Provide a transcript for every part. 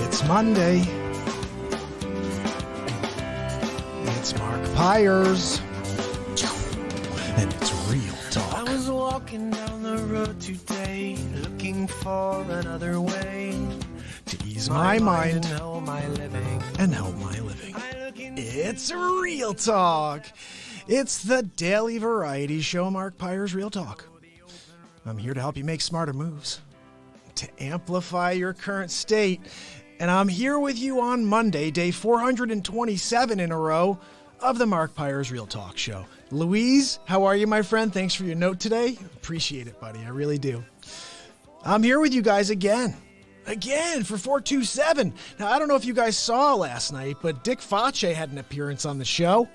It's Monday. It's Mark Pyers. And it's Real Talk. I was walking down the road today, looking for another way to ease my mind and help my living. It's Real Talk. It's the daily variety show, Mark Pyers Real Talk. I'm here to help you make smarter moves, to amplify your current state. And I'm here with you on Monday, day 427 in a row of the Mark Pyers Real Talk show. Louise, how are you, my friend? Thanks for your note today. Appreciate it, buddy. I really do. I'm here with you guys again for 427. Now, I don't know if you guys saw last night, but Dick Facce had an appearance on the show.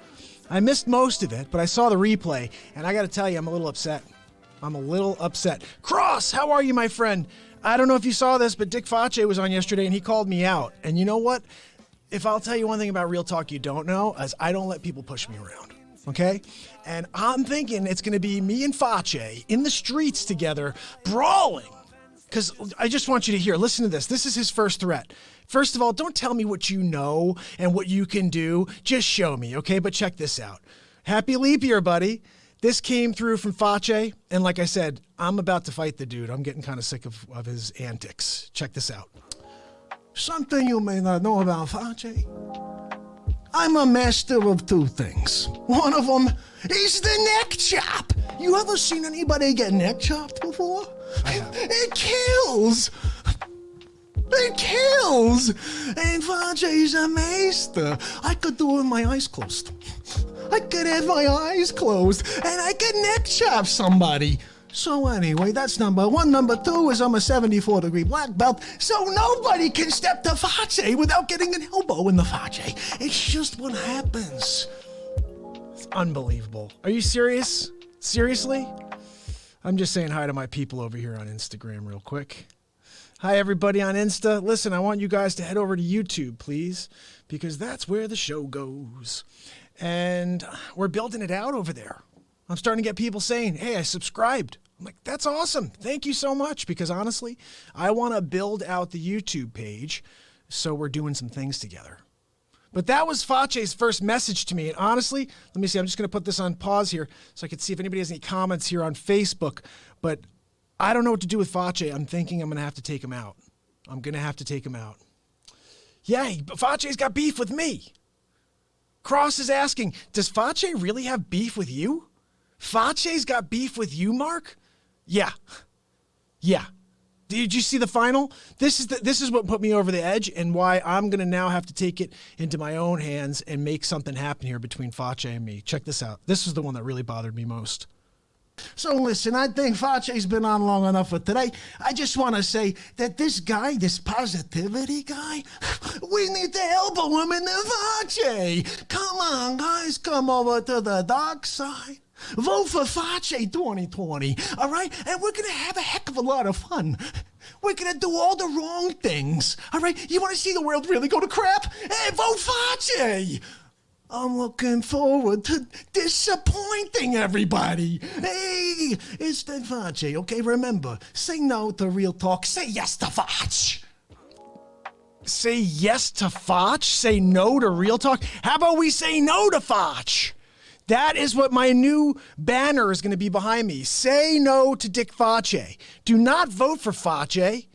I missed most of it, but I saw the replay, and I got to tell you, I'm a little upset. Cross, how are you, my friend? I don't know if you saw this, but Dick Facce was on yesterday, and he called me out. And you know what? If I'll tell you one thing about Real Talk you don't know, is I don't let people push me around, okay? And I'm thinking it's going to be me and Facce in the streets together, brawling. Because I just want you to hear, listen to this. This is his first threat. First of all, don't tell me what you know and what you can do. Just show me, okay? But check this out. Happy leap year, buddy. This came through from Facce, and like I said, I'm about to fight the dude. I'm getting kind of sick of his antics. Check this out. Something you may not know about Facce. I'm a master of two things. One of them is the neck chop. You ever seen anybody get neck chopped before? I have. It kills. And Facce's a master. I could do it with my eyes closed. I could have my eyes closed and I could neck chop somebody. So anyway, that's number one. Number two is I'm a 74-degree black belt, so nobody can step to Facce without getting an elbow in the Facce. It's just what happens. It's unbelievable. Are you serious? Seriously? I'm just saying hi to my people over here on Instagram real quick. Hi, everybody on Insta. Listen, I want you guys to head over to YouTube, please, because that's where the show goes. And we're building it out over there. I'm starting to get people saying, hey, I subscribed. I'm like, that's awesome. Thank you so much. Because honestly, I want to build out the YouTube page. So we're doing some things together. But that was Facce's first message to me. And honestly, let me see. I'm just going to put this on pause here so I can see if anybody has any comments here on Facebook. But I don't know what to do with Facce. I'm thinking I'm going to have to take him out. Yeah, Facce's got beef with me. Cross is asking, does Facce really have beef with you? Facce's got beef with you, Mark? Yeah. Did you see the final? This is what put me over the edge and why I'm going to now have to take it into my own hands and make something happen here between Facce and me. Check this out. This is the one that really bothered me most. So listen, I think Facce's been on long enough for today. I just want to say that this guy, this positivity guy, we need to elbow him in the Facce. Come on, guys, come over to the dark side. Vote for Facce 2020, all right? And we're going to have a heck of a lot of fun. We're going to do all the wrong things, all right? You want to see the world really go to crap? Hey, vote Facce! I'm looking forward to disappointing everybody. Hey, it's the Facce, okay? Remember, say no to Real Talk, say yes to Facce. Say yes to Facce? Say no to Real Talk? How about we say no to Facce? That is what my new banner is going to be behind me. Say no to Dick Facce. Do not vote for Facce.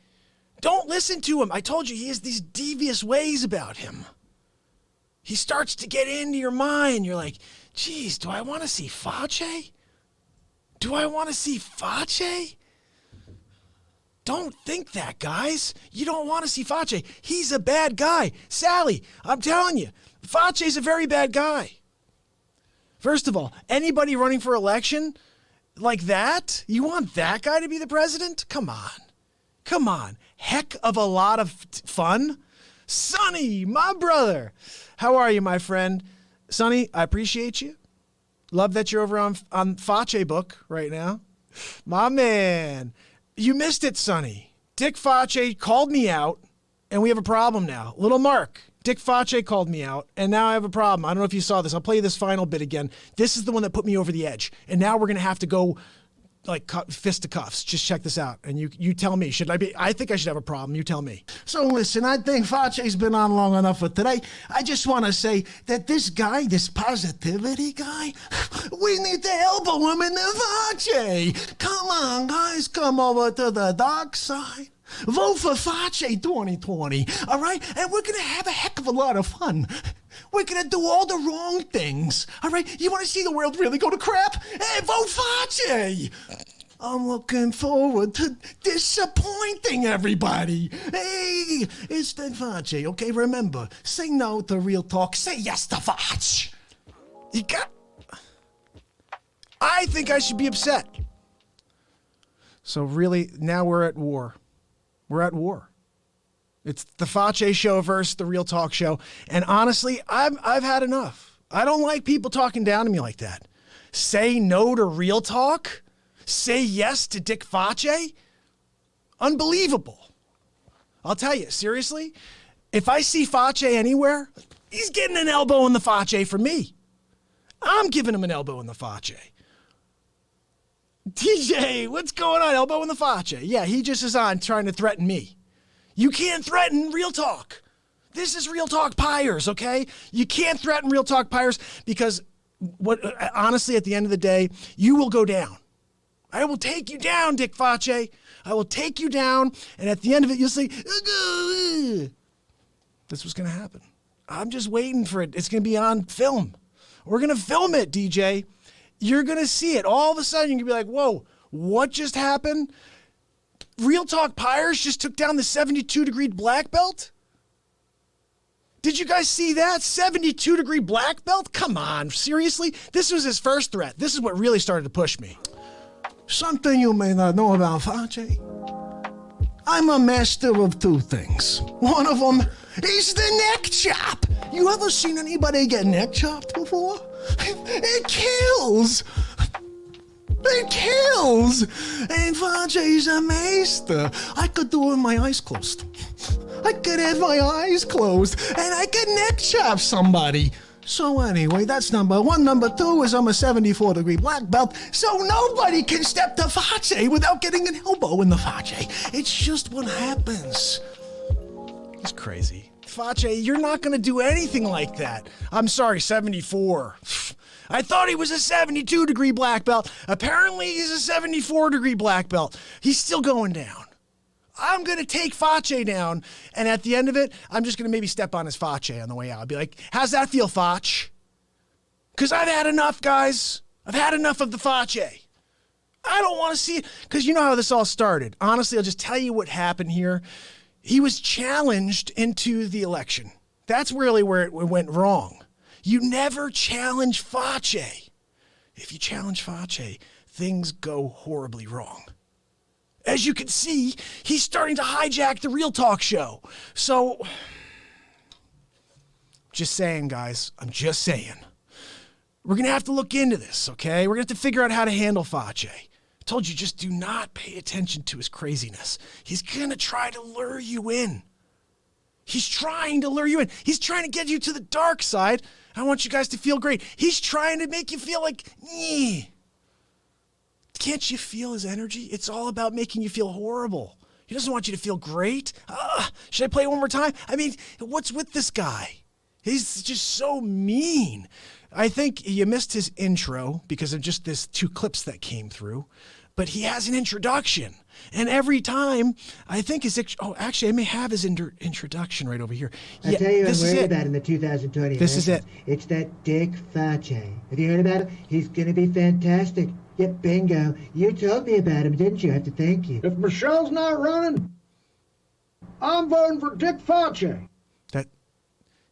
Don't listen to him. I told you he has these devious ways about him. He starts to get into your mind. You're like, geez, do I want to see Facce? Don't think that, guys. You don't want to see Facce. He's a bad guy. Sally, I'm telling you, Facce's a very bad guy. First of all, anybody running for election like that, you want that guy to be the president? Come on. Heck of a lot of fun. Sonny, my brother. How are you, my friend? Sonny, I appreciate you. Love that you're over on Facce book right now. My man. You missed it, Sonny. Dick Facce called me out, and we have a problem now. Little Mark, Dick Facce called me out, and now I have a problem. I don't know if you saw this. I'll play you this final bit again. This is the one that put me over the edge. And now we're going to have to go like fisticuffs. Just check this out. And you tell me, I think I should have a problem. You tell me. So listen, I think Facce's been on long enough for today. I just want to say that this guy, this positivity guy, we need to elbow him in the Facce. Come on, guys, come over to the dark side. Vote for Facce 2020, all right? And we're going to have a heck of a lot of fun. We're going to do all the wrong things, all right? You want to see the world really go to crap? Hey, vote Facce! I'm looking forward to disappointing everybody. Hey, it's the Facce, okay? Remember, say no to real talk, say yes to Facce. I think I should be upset. So really, now we're at war. We're at war. It's the Facce show versus the Real Talk show. And honestly, I've had enough. I don't like people talking down to me like that. Say no to Real Talk? Say yes to Dick Facce? Unbelievable. I'll tell you, seriously, if I see Facce anywhere, he's getting an elbow in the Facce for me. I'm giving him an elbow in the Facce. DJ, what's going on? Elbow in the Facce. Yeah, he just is on trying to threaten me. You can't threaten Real Talk. This is Real Talk Pyres, okay? You can't threaten Real Talk Pyres because honestly, at the end of the day, you will go down. I will take you down, Dick Facce. I will take you down, and at the end of it, you'll say, this was going to happen. I'm just waiting for it. It's going to be on film. We're going to film it, DJ. You're going to see it. All of a sudden, you're going to be like, whoa, what just happened? Real Talk Pyres just took down the 72-degree black belt? Did you guys see that? 72-degree black belt? Come on, seriously? This was his first threat. This is what really started to push me. Something you may not know about Facce. I'm a master of two things. One of them is the neck chop. You ever seen anybody get neck chopped before? It kills. It kills. And Facce's a master. I could do it with my eyes closed. I could have my eyes closed and I could neck chop somebody. So anyway, that's number one. Number two is I'm a 74-degree black belt, so nobody can step to Facce without getting an elbow in the Facce. It's just what happens. He's crazy. Facce, you're not going to do anything like that. I'm sorry, 74. I thought he was a 72-degree black belt. Apparently, he's a 74-degree black belt. He's still going down. I'm going to take Facce down, and at the end of it, I'm just going to maybe step on his Facce on the way out. I'll be like, how's that feel, Facce? Because I've had enough, guys. I've had enough of the Facce. I don't want to see it, because you know how this all started. Honestly, I'll just tell you what happened here. He was challenged into the election. That's really where it went wrong. You never challenge Facce. If you challenge Facce, things go horribly wrong. As you can see, he's starting to hijack the Real Talk show. So, just saying, guys, I'm just saying. We're going to have to look into this, okay? We're going to have to figure out how to handle Facce. I told you, just do not pay attention to his craziness. He's going to try to lure you in. He's trying to lure you in. He's trying to get you to the dark side. I want you guys to feel great. He's trying to make you feel like, nyeh. Can't you feel his energy? It's all about making you feel horrible. He doesn't want you to feel great. Should I play it one more time? I mean, what's with this guy? He's just so mean. I think you missed his intro because of just this 2 clips that came through. But he has an introduction. And every time, I think actually, I may have his introduction right over here. I tell you, I'm worried about in the 2020 This is it. It's that Dick Facce. Have you heard about him? He's going to be fantastic. Yep, bingo. You told me about him, didn't you? I have to thank you. If Michelle's not running, I'm voting for Dick Facce.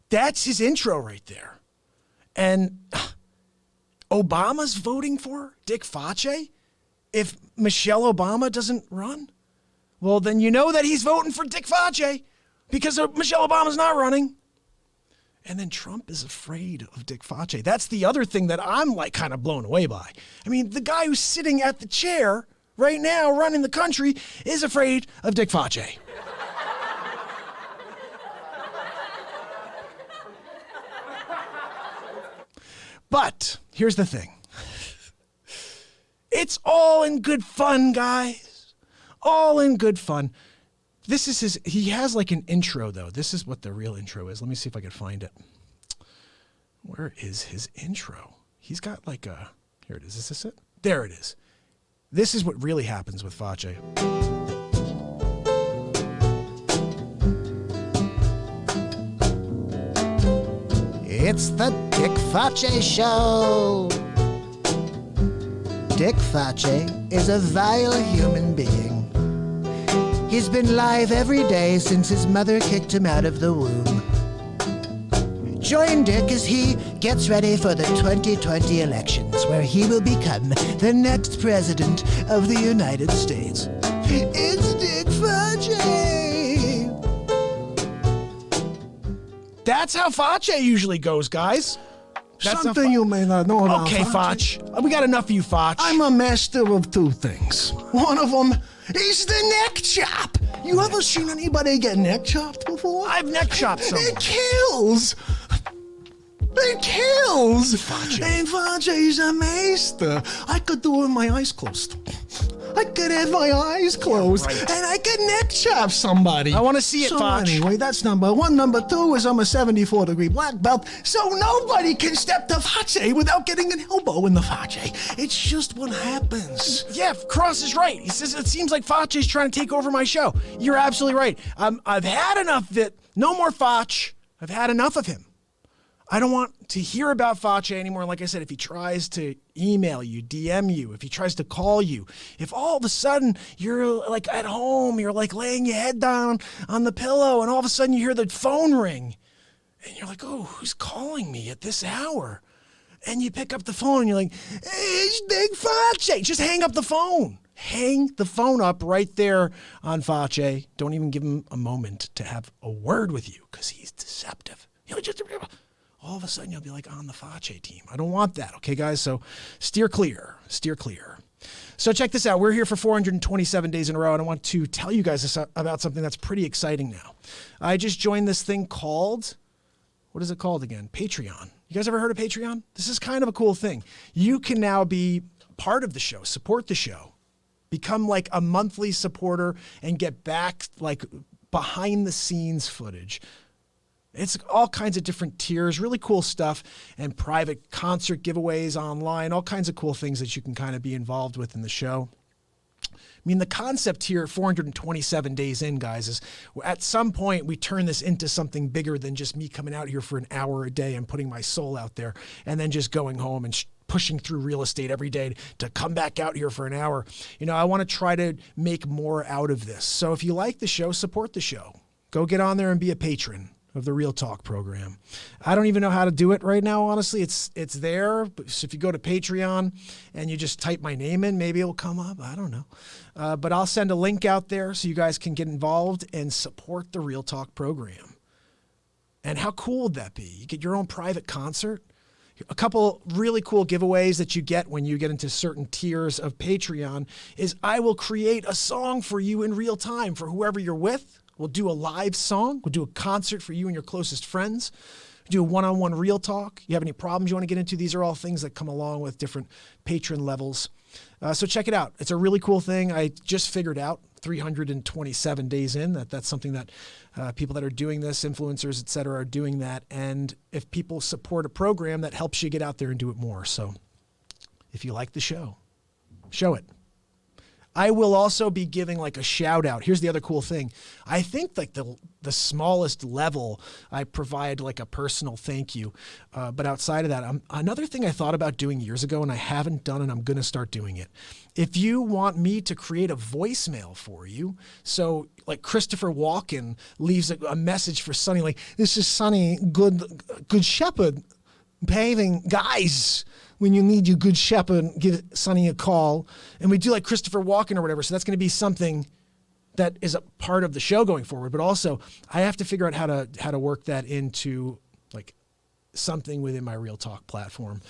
That's his intro right there. And Obama's voting for Dick Facce? If Michelle Obama doesn't run? Well, then you know that he's voting for Dick Facce because Michelle Obama's not running. And then Trump is afraid of Dick Facce. That's the other thing that I'm like kind of blown away by. I mean, the guy who's sitting at the chair right now running the country is afraid of Dick Facce. But here's the thing. It's all in good fun, guys. All in good fun. This is he has like an intro, though. This is what the real intro is. Let me see if I can find it. Where is his intro? He's got like a, here it is. Is this it? There it is. This is what really happens with Facce. It's the Dick Facce Show. Dick Facce is a vile human being. He's been live every day since his mother kicked him out of the womb. Join Dick as he gets ready for the 2020 elections, where he will become the next president of the United States. It's Dick Facce. That's how Facce usually goes, guys. That's Something you may not know about Okay, Facce. Facce. We got enough of you, Facce. I'm a master of two things. One of them is the neck chop. You ever seen anybody get neck chopped before? I've neck chopped someone. It kills. It kills. Facce. And Facce's a master. I could do it with my eyes closed. I could have my eyes closed, right. and I could neck chop somebody. I want to see it, So Facce. anyway, that's number one. Number two is I'm a 74-degree black belt, so nobody can step to Facce without getting an elbow in the Facce. It's just what happens. Yeah, Cross is right. He says it seems like Facce's trying to take over my show. You're absolutely right. I've had enough of it. No more Facce. I've had enough of him. I don't want to hear about Facce anymore. Like I said, if he tries to email you, DM you, if he tries to call you, if all of a sudden you're like at home, you're like laying your head down on the pillow and all of a sudden you hear the phone ring and you're like, oh, who's calling me at this hour? And you pick up the phone and you're like, hey, it's Big Facce. Just hang up the phone. Hang the phone up right there on Facce. Don't even give him a moment to have a word with you because he's deceptive. He'll just... all of a sudden you'll be like on the Facce team. I don't want that, okay, guys? So steer clear, steer clear. So check this out. We're here for 427 days in a row, and I want to tell you guys about something that's pretty exciting now. I just joined this thing called, what is it called again? Patreon. You guys ever heard of Patreon? This is kind of a cool thing. You can now be part of the show, support the show, become like a monthly supporter, and get back like behind the scenes footage. It's all kinds of different tiers, really cool stuff, and private concert giveaways online, all kinds of cool things that you can kind of be involved with in the show. I mean, the concept here, 427 days in, guys, is at some point we turn this into something bigger than just me coming out here for an hour a day and putting my soul out there and then just going home and pushing through real estate every day to come back out here for an hour. You know, I want to try to make more out of this. So if you like the show, support the show. Go get on there and be a patron of the Real Talk program. I don't even know how to do it right now, honestly. It's there. So if you go to Patreon and you just type my name in, maybe it'll come up. I don't know. But I'll send a link out there so you guys can get involved and support the Real Talk program. And how cool would that be? You get your own private concert. A couple really cool giveaways that you get when you get into certain tiers of Patreon is I will create a song for you in real time for whoever you're with. We'll do a live song. We'll do a concert for you and your closest friends. We'll do a one-on-one real talk. You have any problems you want to get into? These are all things that come along with different patron levels. So check it out. It's a really cool thing. I just figured out 327 days in that's something that people that are doing this, influencers, et cetera, are doing that. And if people support a program, that helps you get out there and do it more. So if you like the show, show it. I will also be giving like a shout out. Here's the other cool thing. I think like the smallest level, I provide like a personal thank you. But outside of that, another thing I thought about doing years ago and I haven't done and I'm going to start doing it. If you want me to create a voicemail for you, so like Christopher Walken leaves a message for Sonny, like, this is Sonny, good shepherd, paving guys. When you need your good shepherd, give Sonny a call. And we do like Christopher Walken or whatever. So that's going to be something that is a part of the show going forward. But also, I have to figure out how to work that into like something within my Real Talk platform.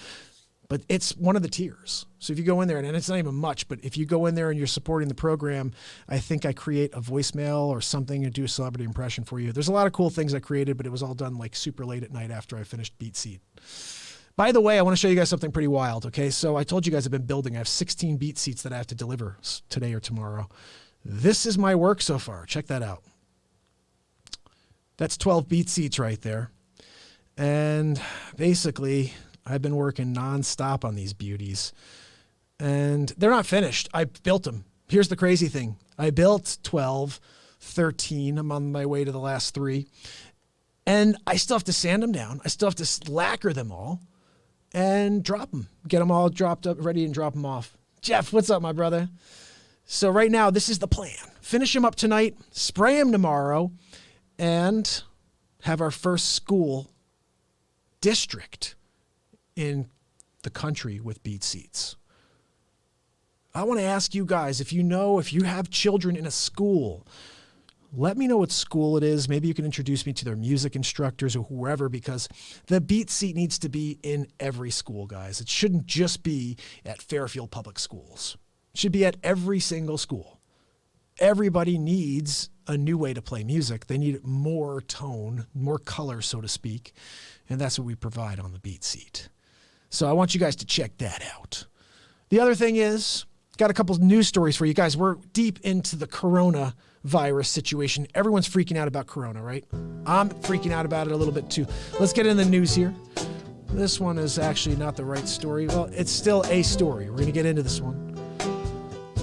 But it's one of the tiers. So if you go in there, and it's not even much, but if you go in there and you're supporting the program, I think I create a voicemail or something and do a celebrity impression for you. There's a lot of cool things I created, but it was all done like super late at night after I finished Beat Seat. By the way, I want to show you guys something pretty wild, okay? So I told you guys I've been building. I have 16 beat seats that I have to deliver today or tomorrow. This is my work so far. Check that out. That's 12 beat seats right there. And basically, I've been working nonstop on these beauties. And they're not finished. I built them. Here's the crazy thing. I built 12, 13. I'm on my way to the last 3. And I still have to sand them down. I still have to lacquer them all and drop them. Get them all dropped up, ready, and drop them off. Jeff, what's up, my brother? So right now, this is the plan. Finish them up tonight, spray them tomorrow, and have our first school district in the country with beat seats. I want to ask you guys, if you have children in a school, let me know what school it is. Maybe you can introduce me to their music instructors or whoever, because the beat seat needs to be in every school, guys. It shouldn't just be at Fairfield Public Schools. It should be at every single school. Everybody needs a new way to play music. They need more tone, more color, so to speak. And that's what we provide on the beat seat. So I want you guys to check that out. The other thing is, got a couple of news stories for you guys. We're deep into the coronavirus situation. Everyone's freaking out about corona, right? I'm freaking out about it a little bit too. Let's get in the news here. This one is actually not the right story. Well, it's still a story. We're going to get into this one.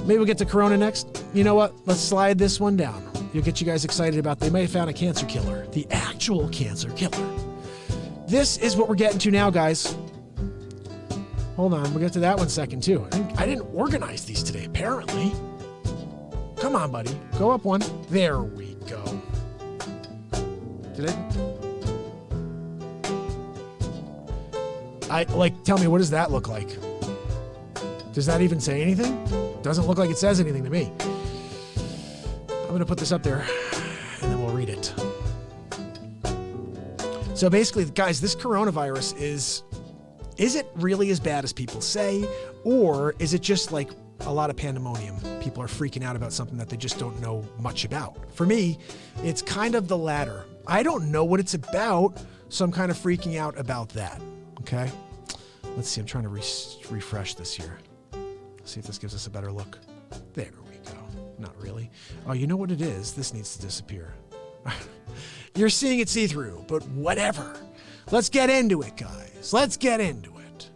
Maybe we'll get to corona next. You know what? Let's slide this one down. You'll get you guys excited about, they may have found a cancer killer. The actual cancer killer. This is what we're getting to now, guys. Hold on, we'll get to that one second too. I didn't organize these today, apparently. Come on, buddy. Go up one. There we go. Did tell me, what does that look like? Does that even say anything? Doesn't look like it says anything to me. I'm going to put this up there and then we'll read it. So basically, guys, this coronavirus is it really as bad as people say, or is it just like a lot of pandemonium? People are freaking out about something that they just don't know much about. For me, it's kind of the latter. I don't know what it's about, so I'm kind of freaking out about that. Okay? Let's see. I'm trying to refresh this here. See if this gives us a better look. There we go. Not really. Oh, you know what it is? This needs to disappear. You're seeing it see-through, but whatever. Let's get into it, guys. Let's get into it.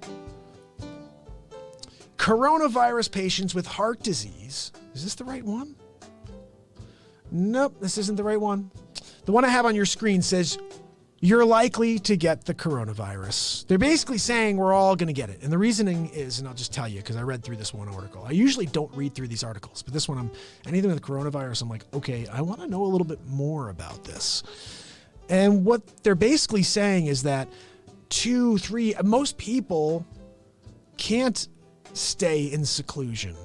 Coronavirus patients with heart disease. Is this the right one? Nope, this isn't the right one. The one I have on your screen says, you're likely to get the coronavirus. They're basically saying we're all going to get it. And the reasoning is, and I'll just tell you because I read through this one article. I usually don't read through these articles, but this one, anything with coronavirus, I'm like, okay, I want to know a little bit more about this. And what they're basically saying is that most people can't stay in seclusion.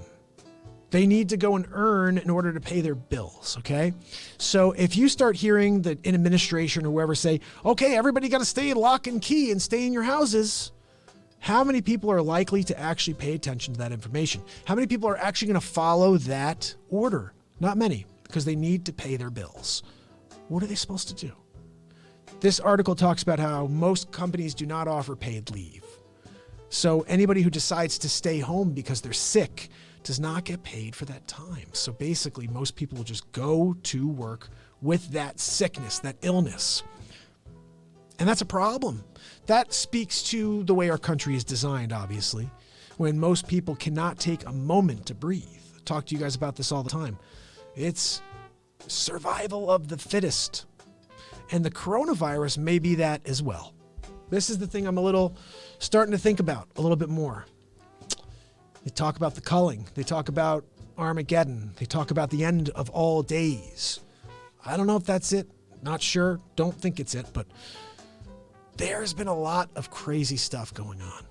They need to go and earn in order to pay their bills, okay? So if you start hearing the administration or whoever say, okay, everybody got to stay lock and key and stay in your houses, how many people are likely to actually pay attention to that information? How many people are actually going to follow that order? Not many, because they need to pay their bills. What are they supposed to do? This article talks about how most companies do not offer paid leave. So anybody who decides to stay home because they're sick does not get paid for that time. So basically, most people will just go to work with that sickness, that illness. And that's a problem. That speaks to the way our country is designed, obviously, when most people cannot take a moment to breathe. I talk to you guys about this all the time. It's survival of the fittest. And the coronavirus may be that as well. This is the thing I'm starting to think about a little bit more. They talk about the culling. They talk about Armageddon. They talk about the end of all days. I don't know if that's it. Not sure. Don't think it's it. But there's been a lot of crazy stuff going on.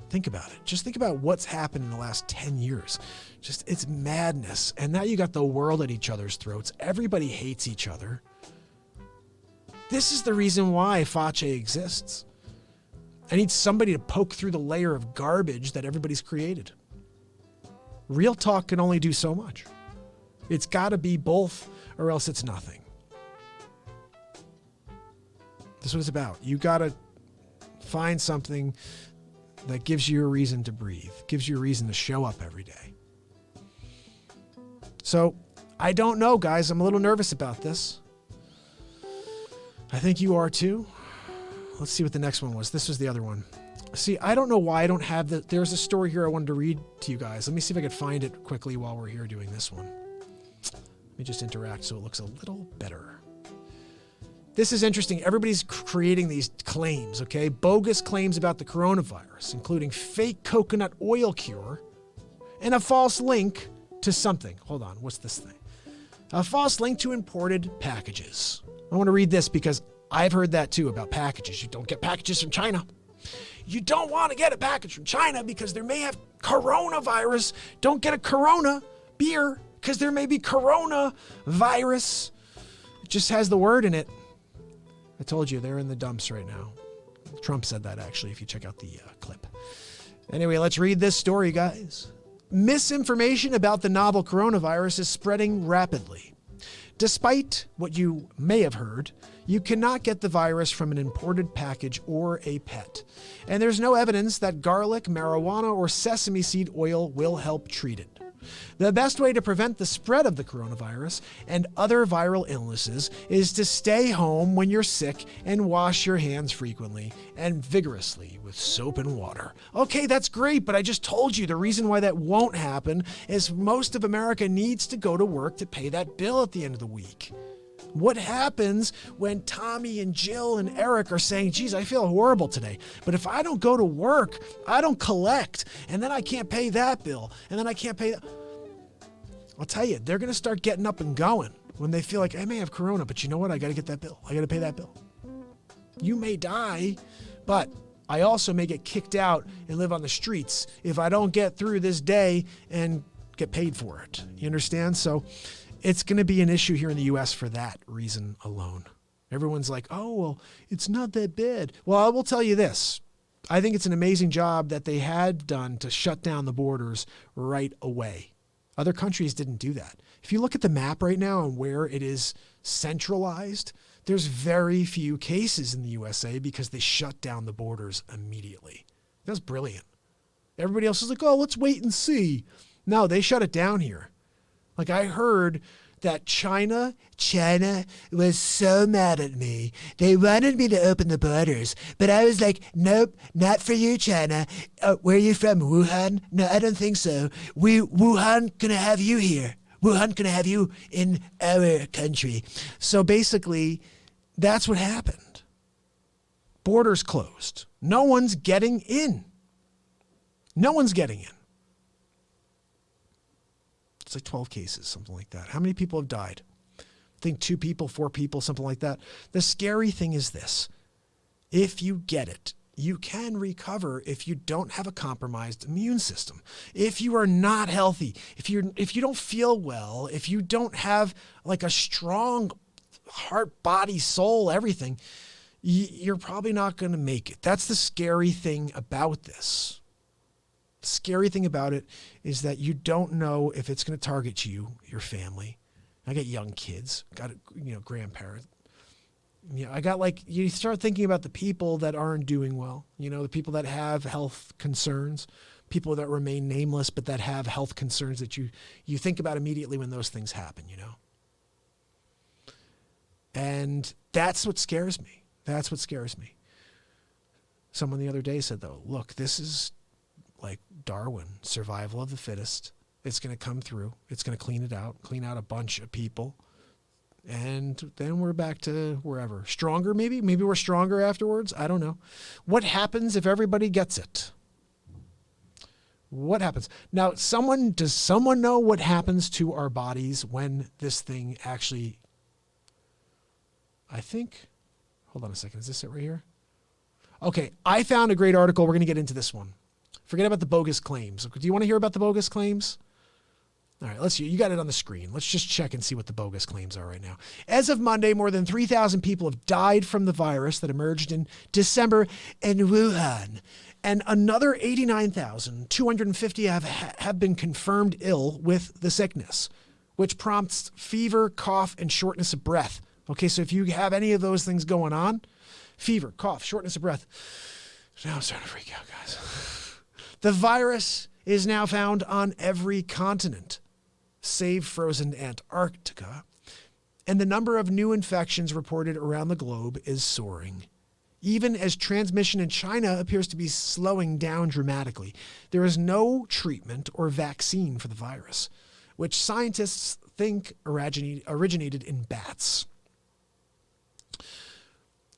Think about it. Just think about what's happened in the last 10 years. It's madness. And now you got the world at each other's throats. Everybody hates each other. This is the reason why Facce exists. I need somebody to poke through the layer of garbage that everybody's created. Real talk can only do so much. It's got to be both or else it's nothing. This is what it's about. You got to Find something that gives you a reason to breathe, gives you a reason to show up every day. So I don't know, guys. I'm a little nervous about this. I think you are too. Let's see what the next one was. This was the other one. See, I don't know why I don't have the... There's a story here I wanted to read to you guys. Let me see if I could find it quickly while we're here doing this one. Let me just interact so it looks a little better. This is interesting. Everybody's creating these claims, okay? Bogus claims about the coronavirus, including fake coconut oil cure and a false link to something. Hold on. What's this thing? A false link to imported packages. I want to read this because I've heard that too about packages. You don't get packages from China. You don't want to get a package from China because there may have coronavirus. Don't get a Corona beer because there may be coronavirus. It just has the word in it. I told you, they're in the dumps right now. Trump said that, actually, if you check out the clip. Anyway, let's read this story, guys. Misinformation about the novel coronavirus is spreading rapidly. Despite what you may have heard, you cannot get the virus from an imported package or a pet. And there's no evidence that garlic, marijuana, or sesame seed oil will help treat it. The best way to prevent the spread of the coronavirus and other viral illnesses is to stay home when you're sick and wash your hands frequently and vigorously with soap and water. Okay, that's great, but I just told you the reason why that won't happen is most of America needs to go to work to pay that bill at the end of the week. What happens when Tommy and Jill and Eric are saying, geez, I feel horrible today, but if I don't go to work, I don't collect, and then I can't pay that bill, and then I can't pay that. I'll tell you, they're going to start getting up and going when they feel like, I may have corona, but you know what? I got to get that bill. I got to pay that bill. You may die, but I also may get kicked out and live on the streets if I don't get through this day and get paid for it. You understand? So it's going to be an issue here in the U.S. for that reason alone. Everyone's like, oh, well, it's not that bad. Well, I will tell you this. I think it's an amazing job that they had done to shut down the borders right away. Other countries didn't do that. If you look at the map right now and where it is centralized, there's very few cases in the USA because they shut down the borders immediately. That's brilliant. Everybody else is like, oh, let's wait and see. No, they shut it down here. Like I heard that China was so mad at me. They wanted me to open the borders, but I was like, nope, not for you, China. Where are you from, Wuhan? No, I don't think so. Wuhan gonna have you here. Wuhan gonna have you in our country. So basically, that's what happened. Borders closed. No one's getting in. No one's getting in. It's like 12 cases, something like that. How many people have died? I think 2 people, 4 people, something like that. The scary thing is this. If you get it, you can recover if you don't have a compromised immune system. If you are not healthy, if you don't feel well, if you don't have like a strong heart, body, soul, everything, you're probably not going to make it. That's the scary thing about this. The scary thing about it is that you don't know if it's going to target you, your family. I got young kids, got grandparents. I got you start thinking about the people that aren't doing well, the people that have health concerns, people that remain nameless, but that have health concerns that you think about immediately when those things happen, And that's what scares me. That's what scares me. Someone the other day said, though, look, this is like Darwin, survival of the fittest. It's going to come through. It's going to clean out a bunch of people. And then we're back to wherever. Stronger, maybe? Maybe we're stronger afterwards. I don't know. What happens if everybody gets it? What happens? Now, does someone know what happens to our bodies when this thing actually, hold on a second. Is this it right here? Okay, I found a great article. We're going to get into this one. Forget about the bogus claims. Do you want to hear about the bogus claims? All right, let's see. You got it on the screen. Let's just check and see what the bogus claims are right now. As of Monday, more than 3,000 people have died from the virus that emerged in December in Wuhan. And another 89,250 have been confirmed ill with the sickness, which prompts fever, cough, and shortness of breath. Okay, so if you have any of those things going on, fever, cough, shortness of breath, Now I'm starting to freak out, guys. The virus is now found on every continent, save frozen Antarctica, and the number of new infections reported around the globe is soaring. Even as transmission in China appears to be slowing down dramatically, there is no treatment or vaccine for the virus, which scientists think originated in bats.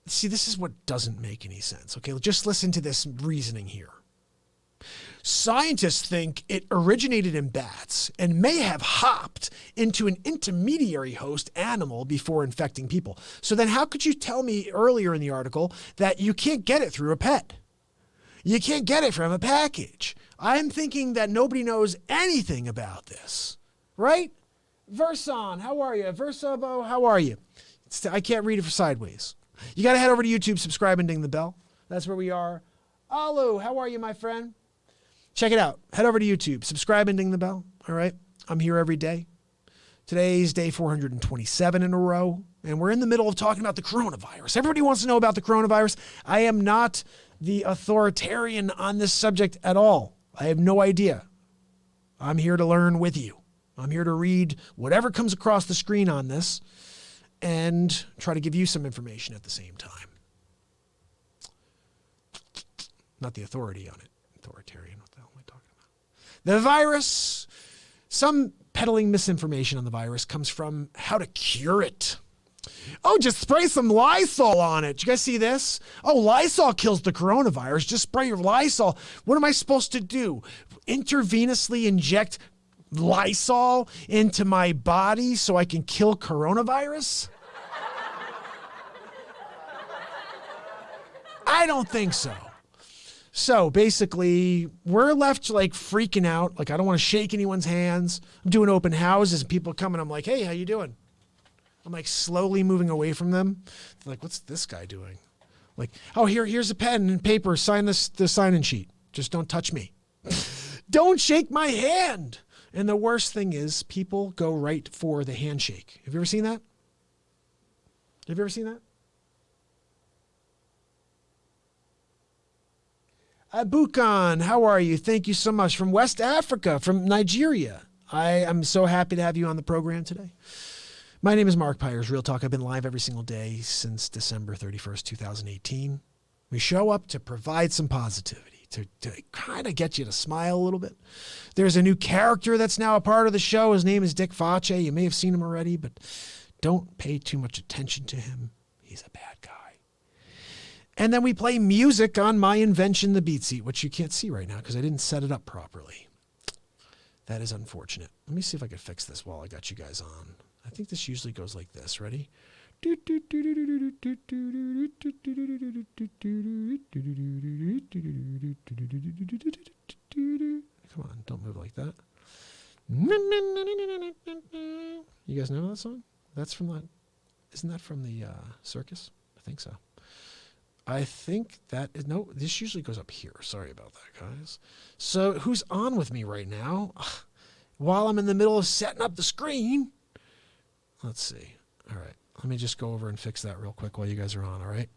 See, this is what doesn't make any sense, okay? Just listen to this reasoning here. Scientists think it originated in bats and may have hopped into an intermediary host animal before infecting people. So then how could you tell me earlier in the article that you can't get it through a pet? You can't get it from a package. I'm thinking that nobody knows anything about this, right? Verson, how are you? Versavo, how are you? I can't read it for sideways. You got to head over to YouTube, subscribe, and ding the bell. That's where we are. Alu, how are you, my friend? Check it out. Head over to YouTube, subscribe, and ding the bell. All right? I'm here every day. Today's day 427 in a row, and we're in the middle of talking about the coronavirus. Everybody wants to know about the coronavirus. I am not the authoritarian on this subject at all. I have no idea. I'm here to learn with you. I'm here to read whatever comes across the screen on this and try to give you some information at the same time. Not the authority on it. Authoritarian, what the hell am I talking about? The virus, some peddling misinformation on the virus comes from how to cure it. Oh, just spray some Lysol on it. Did you guys see this? Oh, Lysol kills the coronavirus. Just spray your Lysol. What am I supposed to do? Intravenously inject Lysol into my body so I can kill coronavirus? I don't think so. So basically, we're left like freaking out. Like, I don't want to shake anyone's hands. I'm doing open houses and people come and I'm like, hey, how you doing? I'm like slowly moving away from them. They're like, what's this guy doing? Like, oh, here's a pen and paper. Sign the sign-in sheet. Just don't touch me. Don't shake my hand. And the worst thing is people go right for the handshake. Have you ever seen that? Have you ever seen that? Abukan, how are you? Thank you so much. From West Africa, from Nigeria. I am so happy to have you on the program today. My name is Mark Pyers, Real Talk. I've been live every single day since December 31st, 2018. We show up to provide some positivity, to kind of get you to smile a little bit. There's a new character that's now a part of the show. His name is Dick Facce. You may have seen him already, but don't pay too much attention to him. He's a bad guy. And then we play music on my invention, the Beat Seat, which you can't see right now because I didn't set it up properly. That is unfortunate. Let me see if I can fix this while I got you guys on. I think this usually goes like this. Ready? Come on, don't move like that. You guys know that song? That's from that. Isn't that from the circus? I think so. I think that is, no, this usually goes up here. Sorry about that, guys. So who's on with me right now? While I'm in the middle of setting up the screen. Let's see. All right. Let me just go over and fix that real quick while you guys are on, all right?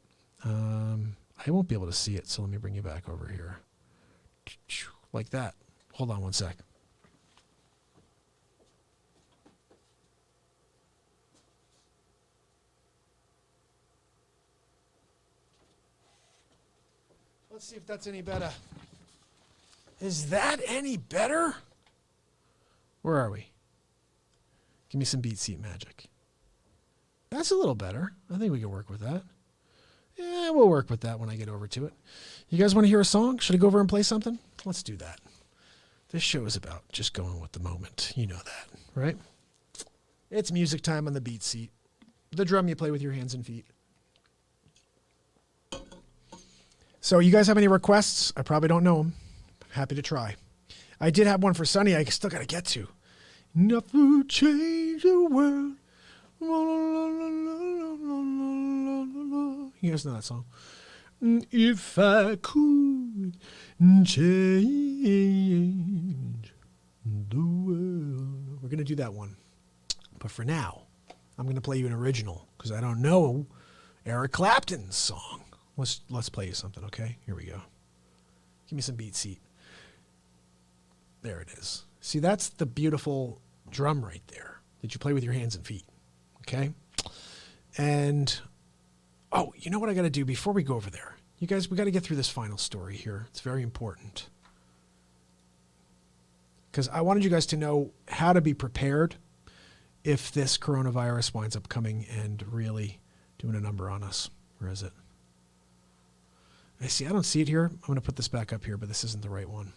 I won't be able to see it, so let me bring you back over here. Like that. Hold on one sec. Let's see if that's any better. Is that any better? Where are we? Give me some Beat Seat magic. That's a little better. I think we can work with that. Yeah, we'll work with that when I get over to it. You guys want to hear a song? Should I go over and play something? Let's do that. This show is about just going with the moment. You know that, right? It's music time on the Beat Seat. The drum you play with your hands and feet. So you guys have any requests? I probably don't know them. Happy to try. I did have one for Sunny I still got to get to. Nothing will change the world. You guys know that song. If I could change the world. We're going to do that one. But for now, I'm going to play you an original because I don't know Eric Clapton's song. Let's play you something, okay? Here we go. Give me some beat seat. There it is. See, that's the beautiful drum right there that you play with your hands and feet. Okay? And, oh, you know what I got to do before we go over there? You guys, we got to get through this final story here. It's very important. Because I wanted you guys to know how to be prepared if this coronavirus winds up coming and really doing a number on us. Where is it? I don't see it here. I'm going to put this back up here, but this isn't the right one.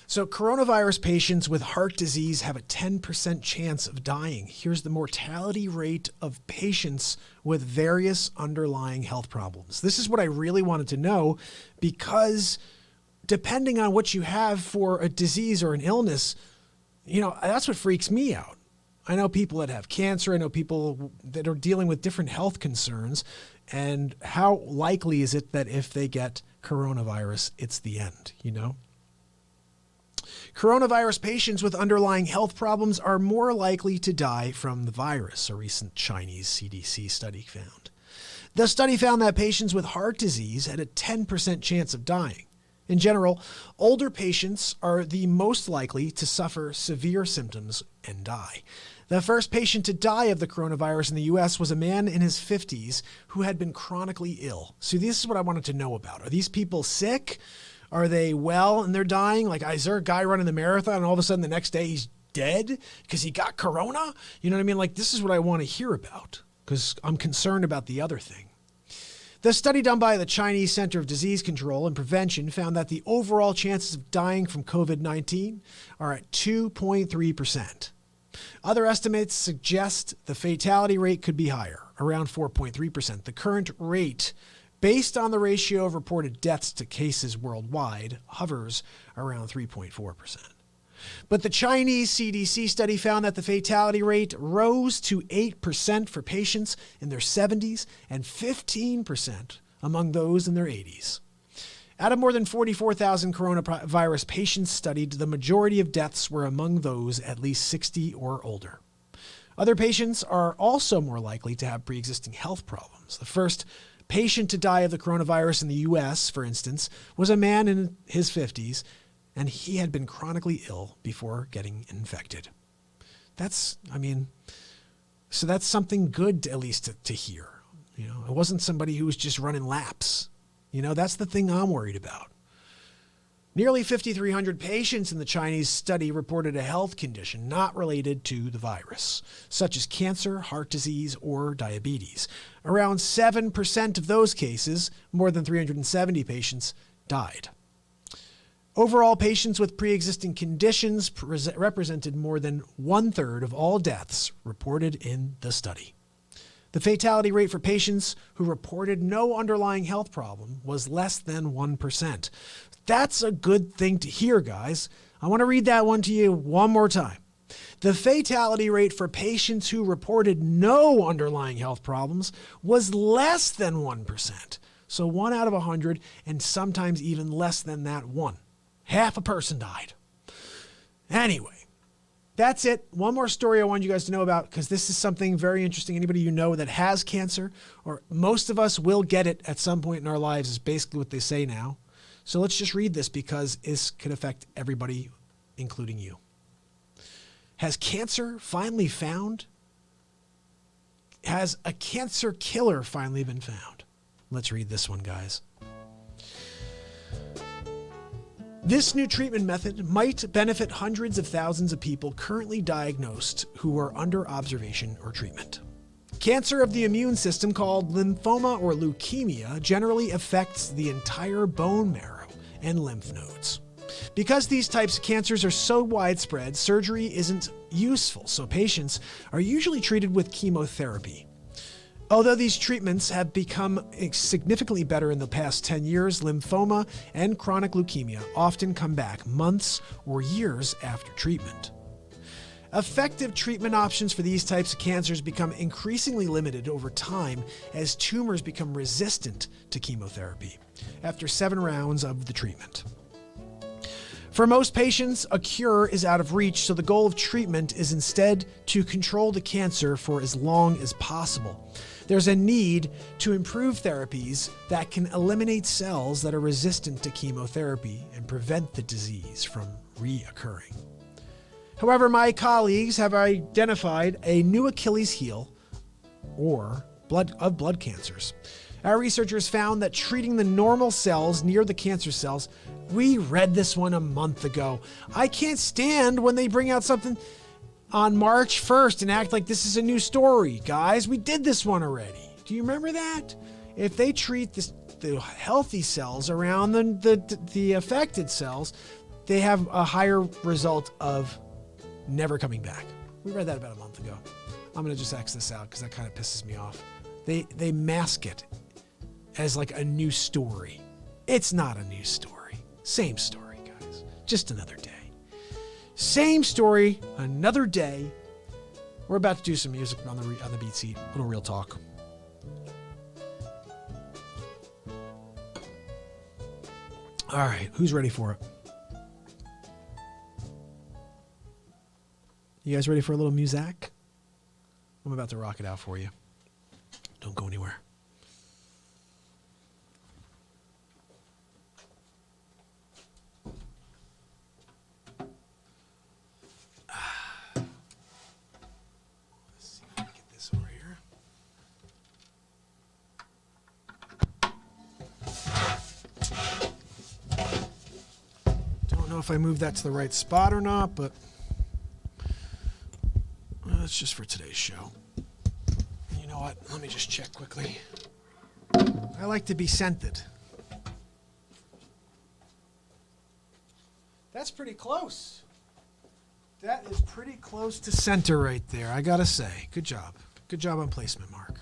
So coronavirus patients with heart disease have a 10% chance of dying. Here's the mortality rate of patients with various underlying health problems. This is what I really wanted to know, because depending on what you have for a disease or an illness, that's what freaks me out. I know people that have cancer. I know people that are dealing with different health concerns. And how likely is it that if they get coronavirus, it's the end, Coronavirus patients with underlying health problems are more likely to die from the virus, a recent Chinese CDC study found. The study found that patients with heart disease had a 10% chance of dying. In general, older patients are the most likely to suffer severe symptoms and die. The first patient to die of the coronavirus in the U.S. was a man in his 50s who had been chronically ill. So this is what I wanted to know about. Are these people sick? Are they well and they're dying? Like, is there a guy running the marathon and all of a sudden the next day he's dead because he got corona? You know what I mean? Like, this is what I want to hear about because I'm concerned about the other thing. The study done by the Chinese Center of Disease Control and Prevention found that the overall chances of dying from COVID-19 are at 2.3%. Other estimates suggest the fatality rate could be higher, around 4.3%. The current rate, based on the ratio of reported deaths to cases worldwide, hovers around 3.4%. But the Chinese CDC study found that the fatality rate rose to 8% for patients in their 70s and 15% among those in their 80s. Out of more than 44,000 coronavirus patients studied, the majority of deaths were among those at least 60 or older. Other patients are also more likely to have pre-existing health problems. The first patient to die of the coronavirus in the U.S., for instance, was a man in his 50s, and he had been chronically ill before getting infected. So that's something good to, at least to hear. It wasn't somebody who was just running laps. That's the thing I'm worried about. Nearly 5,300 patients in the Chinese study reported a health condition not related to the virus, such as cancer, heart disease, or diabetes. Around 7% of those cases, more than 370 patients, died. Overall, patients with pre-existing conditions represented more than 1/3 of all deaths reported in the study. The fatality rate for patients who reported no underlying health problem was less than 1%. That's a good thing to hear, guys. I want to read that one to you one more time. The fatality rate for patients who reported no underlying health problems was less than 1%. So 1 out of 100, and sometimes even less than that one. Half a person died. Anyway. That's it. One more story I want you guys to know about, because this is something very interesting. Anybody you know that has cancer, or most of us will get it at some point in our lives, is basically what they say now. So let's just read this because this could affect everybody, including you. Has cancer finally found? Has a cancer killer finally been found? Let's read this one, guys. This new treatment method might benefit hundreds of thousands of people currently diagnosed who are under observation or treatment. Cancer of the immune system, called lymphoma or leukemia, generally affects the entire bone marrow and lymph nodes. Because these types of cancers are so widespread, surgery isn't useful, so patients are usually treated with chemotherapy. Although these treatments have become significantly better in the past 10 years, lymphoma and chronic leukemia often come back months or years after treatment. Effective treatment options for these types of cancers become increasingly limited over time as tumors become resistant to chemotherapy after 7 rounds of the treatment. For most patients, a cure is out of reach, so the goal of treatment is instead to control the cancer for as long as possible. There's a need to improve therapies that can eliminate cells that are resistant to chemotherapy and prevent the disease from reoccurring. However, my colleagues have identified a new Achilles heel of blood cancers. Our researchers found that treating the normal cells near the cancer cells, we read this one a month ago. I can't stand when they bring out something on March 1st and act like this is a new story. Guys, we did this one already. Do you remember that? If they treat the healthy cells around the affected cells, they have a higher result of never coming back. We read that about a month ago. I'm going to just X this out because that kind of pisses me off. They mask it as like a new story. It's not a new story. Same story, guys. Just another day. Same story, another day. We're about to do some music on the beat seat. A little real talk. All right, who's ready for it? You guys ready for a little music? I'm about to rock it out for you. Don't go anywhere. Let's see if I can get this over here. Don't know if I moved that to the right spot or not, but that's just for today's show. You know what? Let me just check quickly. I like to be scented. That's pretty close. That is pretty close to center right there, I gotta say. Good job. Good job on placement, Mark.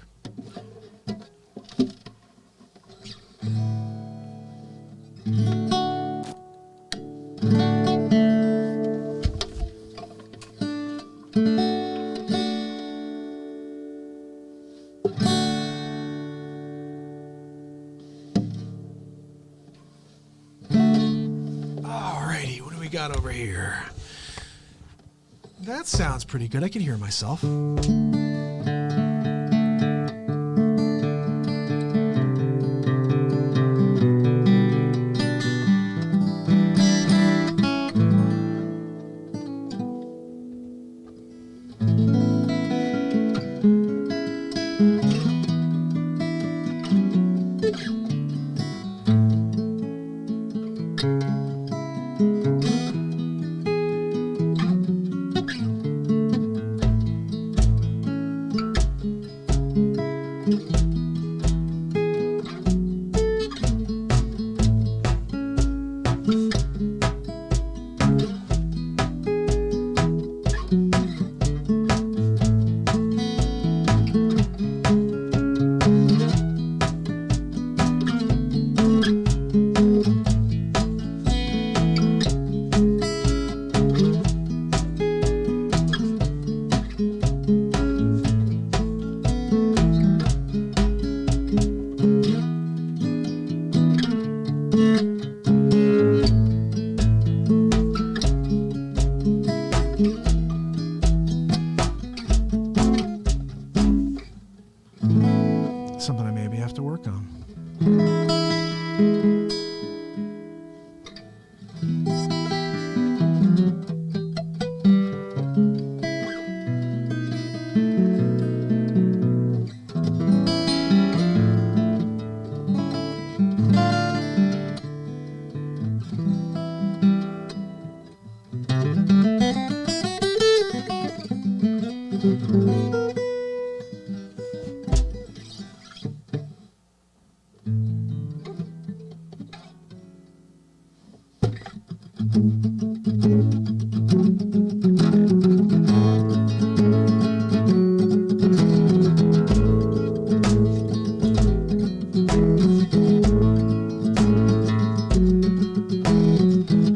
Alrighty, what do we got over here? That sounds pretty good. I can hear myself. Something I maybe have to work on.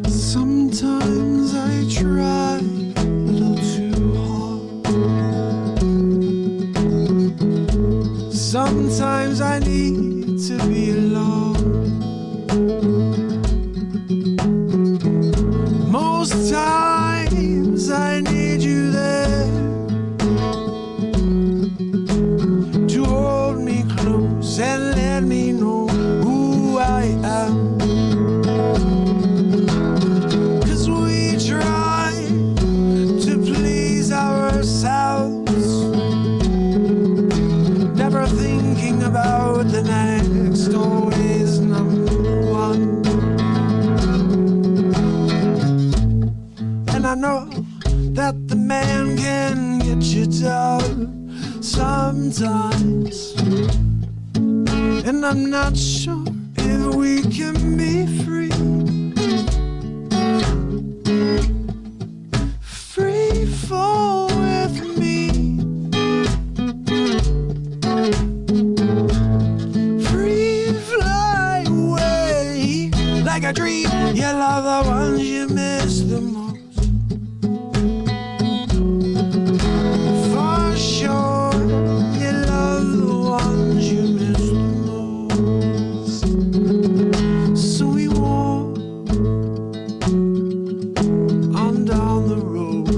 Sometimes I try a little too hard. Sometimes I need to be alone. that the man can get you down sometimes. And I'm not sure if we can be free. Free fall with me. Free fly away like a dream. You love the ones you miss the most. For sure, you love the ones you miss the most. So we walk on down the road,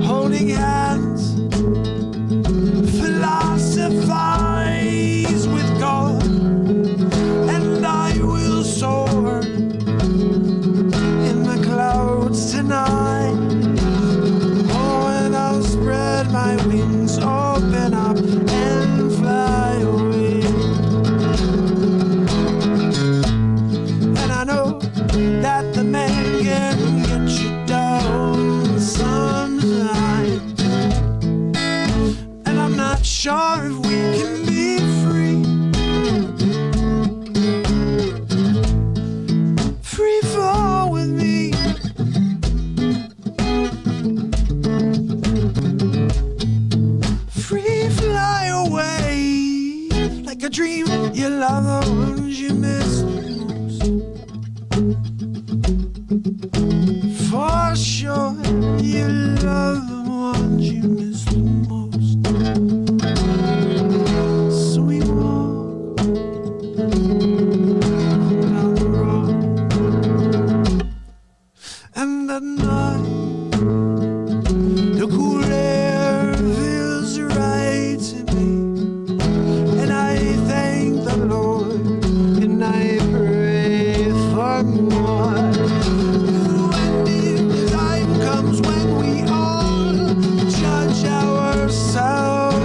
holding hands, philosophize with God, and I will soar in the clouds tonight. Oh, and I'll spread my wings, open up and fly away. And I know that the man can get you down sometimes. And I'm not sure if we can be free. Free fall with me. Free fly away like a dream. You love the ones you miss the most. For sure, you love the ones you miss the most. So we walk down the road, and at night the cool air feels right to me, and I thank the Lord and I pray for more. When the time comes when we all judge ourselves,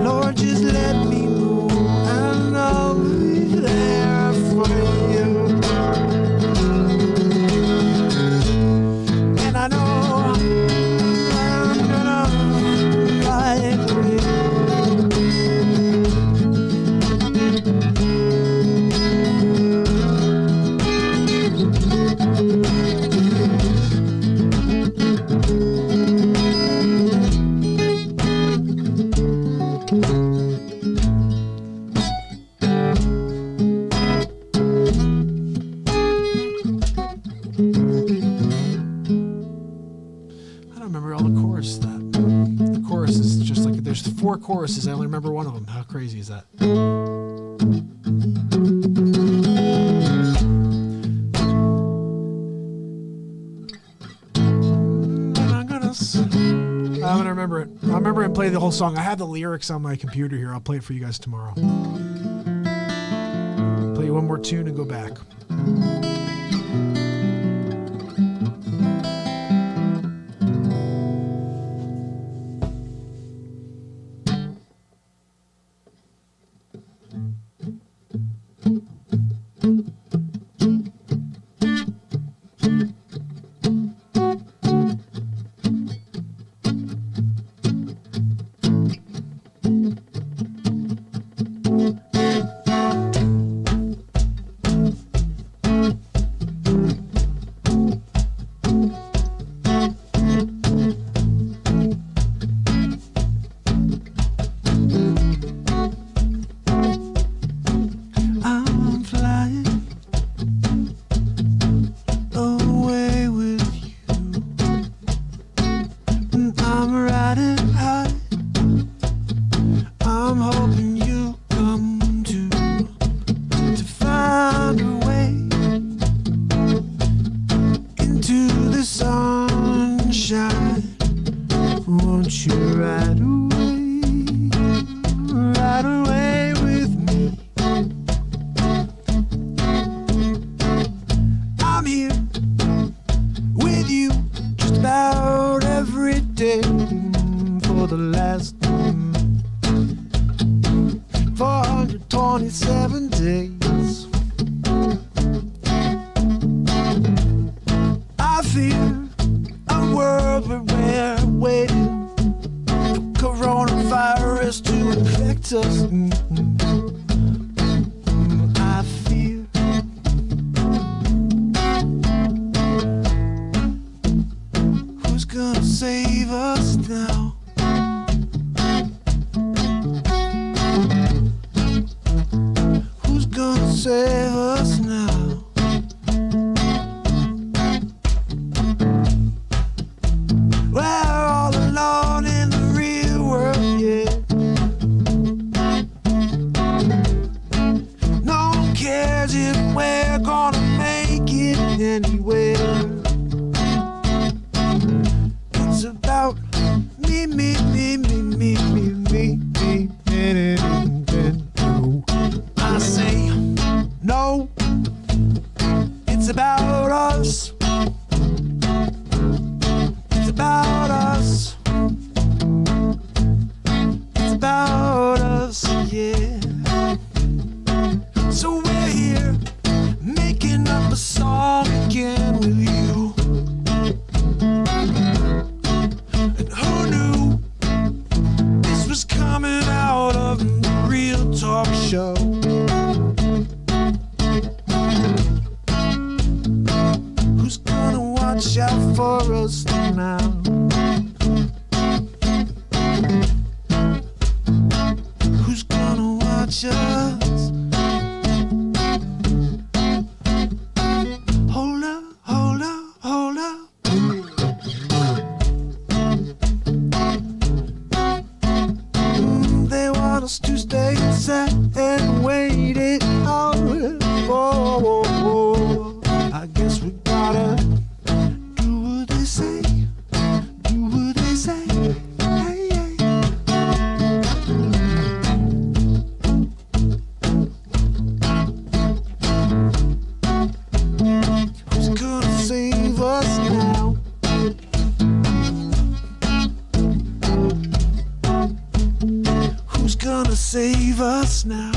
Lord, just let me know and I'll be there for you. And I know I'm gonna ride with you. I don't remember all the chorus. The chorus is just like there's 4 choruses. I only remember one of them. How crazy is that? I'm gonna remember it. I'll remember and play the whole song. I have the lyrics on my computer here. I'll play it for you guys tomorrow. Play one more tune and go back. I fear a world where we're waiting for coronavirus to infect us. I fear who's gonna save us now? Who's gonna save us now? We're all alone in the real world, yeah. No one cares if we're gonna make it anywhere. It's about me, me, me, me, me, me, me, me, me, no. I say no. It's about us. It's about us. It's about us, yeah. So we're here making up a song again with you. And who knew this was coming out of the Real Talk Show? Who's gonna watch out for us now? Who's gonna watch us? Hold up, hold up, hold up. They want us to stay inside and wait it out. Oh, oh, oh. I guess we gotta do what they say. Do what they say. Hey, hey. Who's gonna save us now? Who's gonna save us now?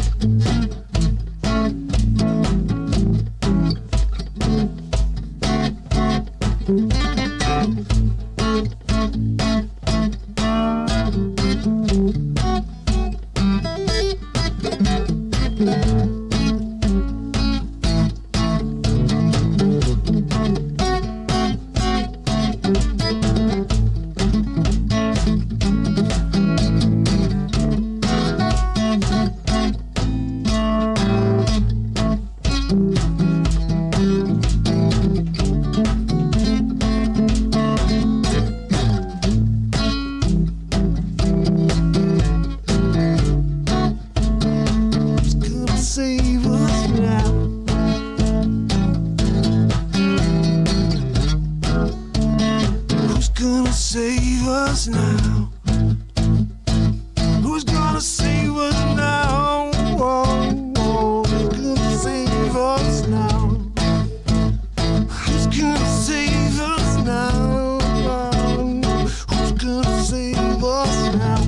Save us now. Who's gonna save us now? Who's gonna save us now? Oh, oh, who's gonna save us now? Who's gonna save us now? Oh, who's gonna save us now?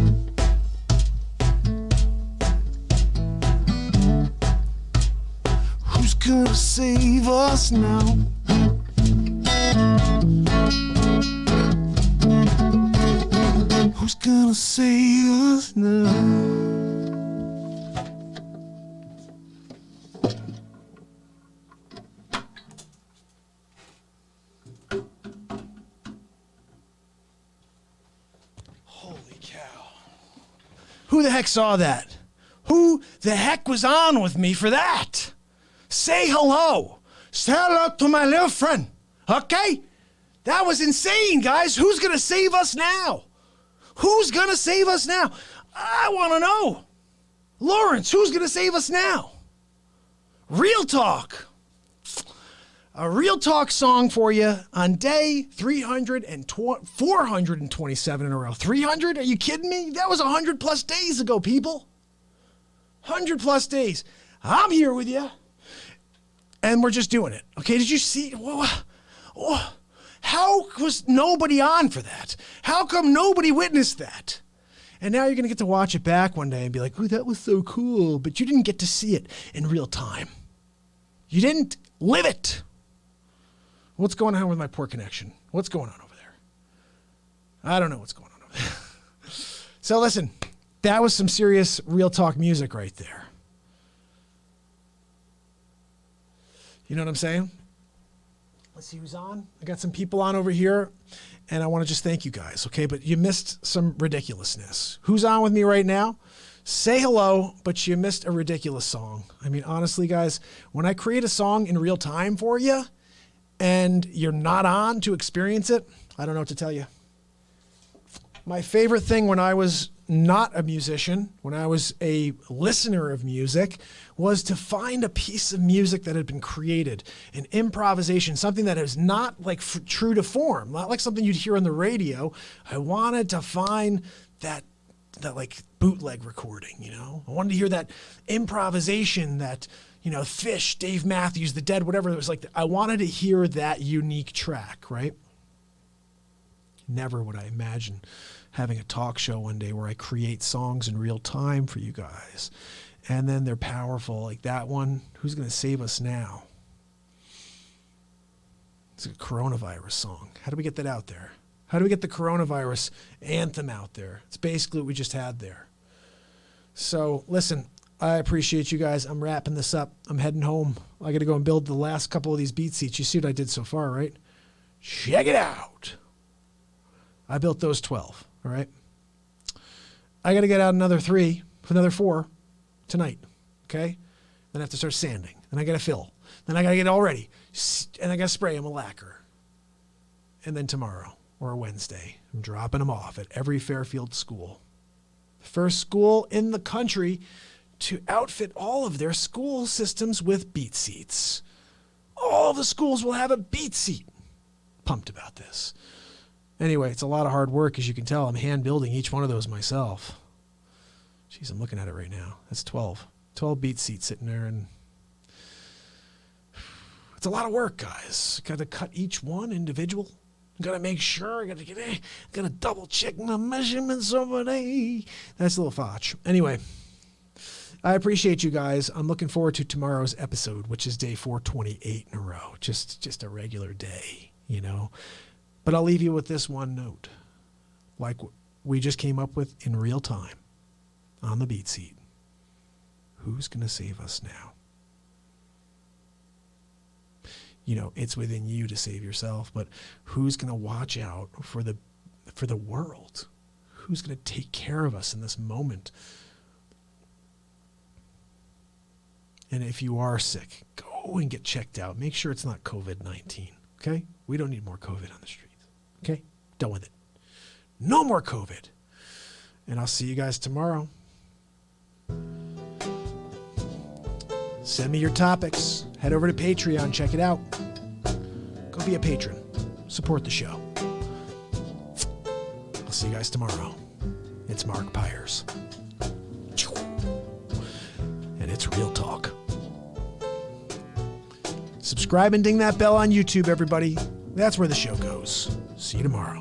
Who's gonna save us now? Who's gonna save us now? Holy cow. Who the heck saw that? Who the heck was on with me for that? Say hello. Say hello to my little friend. Okay? That was insane, guys. Who's going to save us now? Who's going to save us now? I want to know. Lawrence, who's going to save us now? Real talk. A real talk song for you on day 427 in a row. 300? Are you kidding me? That was 100 plus days ago, people. 100 plus days. I'm here with you. And we're just doing it. Okay, did you see? Whoa. How was nobody on for that? How come nobody witnessed that? And now you're going to get to watch it back one day and be like, oh, that was so cool. But you didn't get to see it in real time. You didn't live it. What's going on with my poor connection? What's going on over there? I don't know what's going on over there. So listen, that was some serious real talk music right there. You know what I'm saying? Let's see who's on. I got some people on over here, and I want to just thank you guys, okay? But you missed some ridiculousness. Who's on with me right now? Say hello, but you missed a ridiculous song. I mean, honestly, guys, when I create a song in real time for you and you're not on to experience it, I don't know what to tell you. My favorite thing when I was not a musician, when I was a listener of music, was to find a piece of music that had been created, an improvisation, something that is not like true to form, not like something you'd hear on the radio. I wanted to find that like bootleg recording, you know? I wanted to hear that improvisation that, you know, Fish, Dave Matthews, The Dead, whatever it was like. I wanted to hear that unique track, right? Never would I imagine having a talk show one day where I create songs in real time for you guys. And then they're powerful, like that one. Who's going to save us now? It's a coronavirus song. How do we get that out there? How do we get the coronavirus anthem out there? It's basically what we just had there. So listen, I appreciate you guys. I'm wrapping this up. I'm heading home. I got to go and build the last couple of these beat seats. You see what I did so far, right? Check it out. I built those 12, all right? I got to get out another 4 tonight, okay? Then I have to start sanding. Then I got to fill. Then I got to get it all ready. And I got to spray them with lacquer. And then tomorrow or Wednesday, I'm dropping them off at every Fairfield school. First school in the country to outfit all of their school systems with beat seats. All the schools will have a beat seat. Pumped about this. Anyway, it's a lot of hard work, as you can tell. I'm hand building each one of those myself. Jeez, I'm looking at it right now. That's 12. 12 beat seats sitting there, and it's a lot of work, guys. Got to cut each one individual. Got to make sure. Got to double check my measurements over there. That's a little fotch. Anyway, I appreciate you guys. I'm looking forward to tomorrow's episode, which is day 428 in a row. Just a regular day, you know. But I'll leave you with this one note, like we just came up with in real time on the beat seat. Who's going to save us now? You know, it's within you to save yourself, but who's going to watch out for the world? Who's going to take care of us in this moment? And if you are sick, go and get checked out. Make sure it's not COVID-19, okay? We don't need more COVID on the streets, okay? Done with it. No more COVID. And I'll see you guys tomorrow. Send me your topics. Head over to Patreon. Check it out. Go be a patron. Support the show. I'll see you guys tomorrow. It's Mark Pyers. And it's Real Talk. Subscribe and ding that bell on YouTube, everybody. That's where the show goes. See you tomorrow.